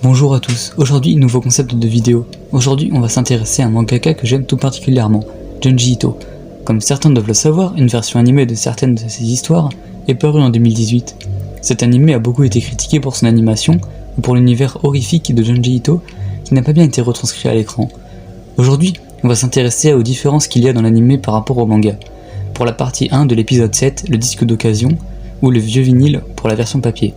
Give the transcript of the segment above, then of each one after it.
Bonjour à tous, aujourd'hui nouveau concept de vidéo. Aujourd'hui on va s'intéresser à un mangaka que j'aime tout particulièrement, Junji Ito. Comme certains doivent le savoir, une version animée de certaines de ses histoires est parue en 2018. Cet animé a beaucoup été critiqué pour son animation ou pour l'univers horrifique de Junji Ito qui n'a pas bien été retranscrit à l'écran. Aujourd'hui, on va s'intéresser aux différences qu'il y a dans l'animé par rapport au manga. Pour la partie 1 de l'épisode 7, le disque d'occasion, ou le vieux vinyle pour la version papier.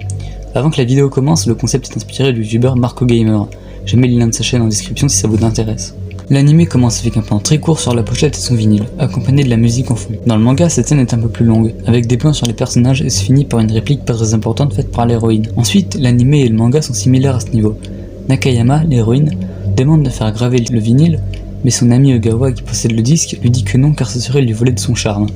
Avant que la vidéo commence, le concept est inspiré du youtubeur Marco Gamer. Je mets le lien de sa chaîne en description si ça vous intéresse. L'anime commence avec un plan très court sur la pochette et son vinyle, accompagné de la musique en fond. Dans le manga, cette scène est un peu plus longue, avec des plans sur les personnages et se finit par une réplique pas très importante faite par l'héroïne. Ensuite, l'anime et le manga sont similaires à ce niveau. Nakayama, l'héroïne, demande de faire graver le vinyle, mais son ami Ogawa qui possède le disque lui dit que non car ce serait lui voler de son charme.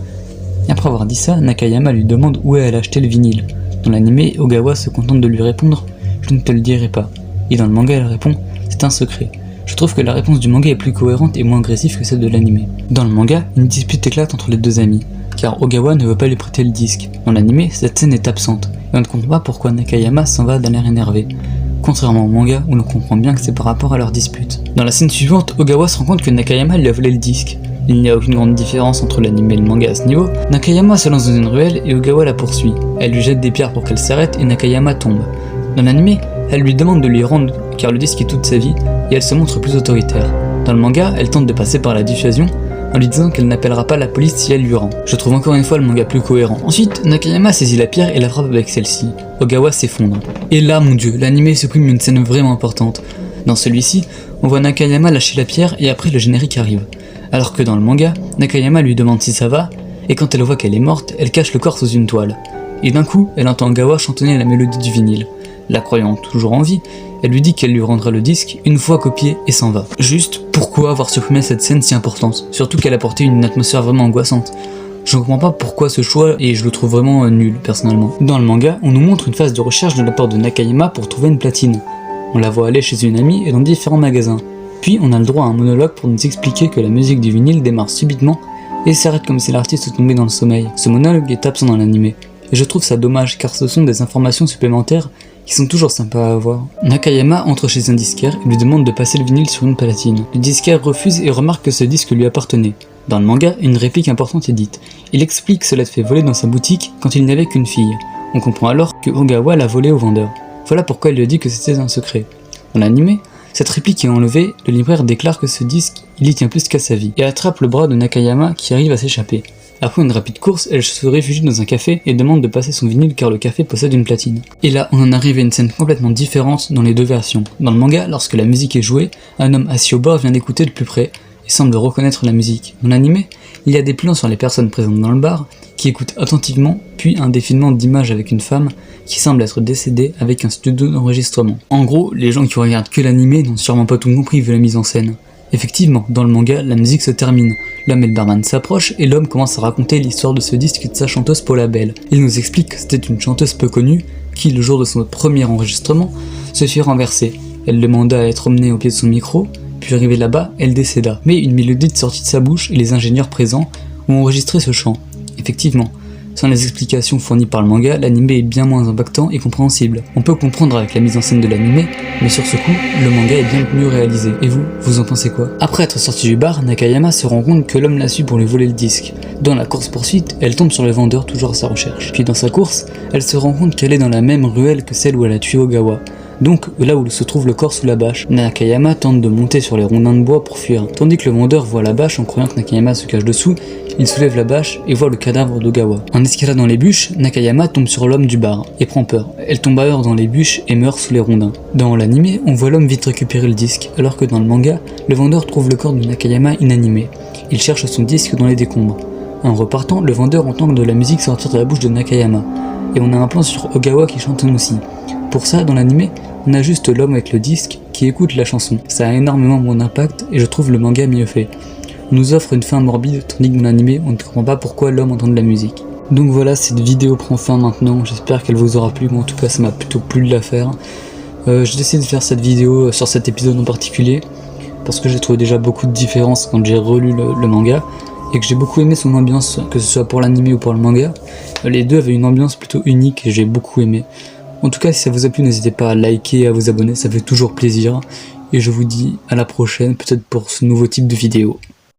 Et après avoir dit ça, Nakayama lui demande où elle a acheté le vinyle. Dans l'anime, Ogawa se contente de lui répondre « Je ne te le dirai pas ». Et dans le manga, elle répond « C'est un secret ». Je trouve que la réponse du manga est plus cohérente et moins agressive que celle de l'anime. Dans le manga, une dispute éclate entre les deux amis, car Ogawa ne veut pas lui prêter le disque. Dans l'anime, cette scène est absente, et on ne comprend pas pourquoi Nakayama s'en va d'un air énervé. Contrairement au manga, où l'on comprend bien que c'est par rapport à leur dispute. Dans la scène suivante, Ogawa se rend compte que Nakayama lui a volé le disque. Il n'y a aucune grande différence entre l'anime et le manga à ce niveau. Nakayama se lance dans une ruelle et Ogawa la poursuit. Elle lui jette des pierres pour qu'elle s'arrête et Nakayama tombe. Dans l'anime, elle lui demande de lui rendre car le disque est toute sa vie et elle se montre plus autoritaire. Dans le manga, elle tente de passer par la dissuasion en lui disant qu'elle n'appellera pas la police si elle lui rend. Je trouve encore une fois le manga plus cohérent. Ensuite, Nakayama saisit la pierre et la frappe avec celle-ci. Ogawa s'effondre. Et là, mon dieu, l'anime supprime une scène vraiment importante. Dans celui-ci, on voit Nakayama lâcher la pierre et après le générique arrive. Alors que dans le manga, Nakayama lui demande si ça va, et quand elle voit qu'elle est morte, elle cache le corps sous une toile. Et d'un coup, elle entend Ogawa chantonner la mélodie du vinyle. La croyant toujours en vie, elle lui dit qu'elle lui rendra le disque une fois copié et s'en va. Juste, pourquoi avoir supprimé cette scène si importante? Surtout qu'elle apportait une atmosphère vraiment angoissante. Je ne comprends pas pourquoi ce choix et je le trouve vraiment nul personnellement. Dans le manga, on nous montre une phase de recherche de la part de Nakayama pour trouver une platine. On la voit aller chez une amie et dans différents magasins. Puis on a le droit à un monologue pour nous expliquer que la musique du vinyle démarre subitement et s'arrête comme si l'artiste tombait dans le sommeil. Ce monologue est absent dans l'anime, et je trouve ça dommage car ce sont des informations supplémentaires qui sont toujours sympas à avoir. Nakayama entre chez un disquaire et lui demande de passer le vinyle sur une platine. Le disquaire refuse et remarque que ce disque lui appartenait. Dans le manga, une réplique importante est dite. Il explique que cela te fait voler dans sa boutique quand il n'avait qu'une fille. On comprend alors que Ogawa l'a volé au vendeur. Voilà pourquoi il lui dit que c'était un secret. Dans l'anime, cette réplique est enlevée, le libraire déclare que ce disque, il y tient plus qu'à sa vie, et attrape le bras de Nakayama qui arrive à s'échapper. Après une rapide course, elle se réfugie dans un café et demande de passer son vinyle car le café possède une platine. Et là, on en arrive à une scène complètement différente dans les deux versions. Dans le manga, lorsque la musique est jouée, un homme assis au bar vient d'écouter de plus près et semble reconnaître la musique. Dans l'anime, il y a des plans sur les personnes présentes dans le bar qui écoutent attentivement, puis un défilement d'images avec une femme qui semble être décédée avec un studio d'enregistrement. En gros, les gens qui regardent que l'anime n'ont sûrement pas tout compris vu la mise en scène. Effectivement, dans le manga, la musique se termine. L'homme et le barman s'approchent et l'homme commence à raconter l'histoire de ce disque et de sa chanteuse Paula Bell. Il nous explique que c'était une chanteuse peu connue qui, le jour de son premier enregistrement, se fit renverser. Elle demanda à être emmenée au pied de son micro, puis arrivée là-bas, elle décéda. Mais une mélodie sortit de sa bouche et les ingénieurs présents ont enregistré ce chant. Effectivement, sans les explications fournies par le manga, l'anime est bien moins impactant et compréhensible. On peut comprendre avec la mise en scène de l'anime, mais sur ce coup, le manga est bien mieux réalisé. Et vous en pensez quoi? Après être sorti du bar, Nakayama se rend compte que l'homme l'a su pour lui voler le disque. Dans la course-poursuite, elle tombe sur le vendeur toujours à sa recherche. Puis dans sa course, elle se rend compte qu'elle est dans la même ruelle que celle où elle a tué Ogawa. Donc là où se trouve le corps sous la bâche. Nakayama tente de monter sur les rondins de bois pour fuir, tandis que le vendeur voit la bâche en croyant que Nakayama se cache dessous. Il soulève la bâche et voit le cadavre d'Ogawa. En escaladant les bûches, Nakayama tombe sur l'homme du bar et prend peur. Elle tombe ailleurs dans les bûches et meurt sous les rondins. Dans l'anime, on voit l'homme vite récupérer le disque, alors que dans le manga, le vendeur trouve le corps de Nakayama inanimé. Il cherche son disque dans les décombres. En repartant, le vendeur entend de la musique sortir de la bouche de Nakayama. Et on a un plan sur Ogawa qui chante aussi. Pour ça, dans l'anime, on a juste l'homme avec le disque qui écoute la chanson. Ça a énormément moins d'impact et je trouve le manga mieux fait. On nous offre une fin morbide, tandis que dans l'anime, on ne comprend pas pourquoi l'homme entend de la musique. Donc voilà, cette vidéo prend fin maintenant, j'espère qu'elle vous aura plu, mais en tout cas ça m'a plutôt plu de la faire. J'ai décidé de faire cette vidéo sur cet épisode en particulier, parce que j'ai trouvé déjà beaucoup de différences quand j'ai relu le manga, et que j'ai beaucoup aimé son ambiance, que ce soit pour l'anime ou pour le manga. Les deux avaient une ambiance plutôt unique et j'ai beaucoup aimé. En tout cas, si ça vous a plu, n'hésitez pas à liker et à vous abonner, ça fait toujours plaisir. Et je vous dis à la prochaine, peut-être pour ce nouveau type de vidéo.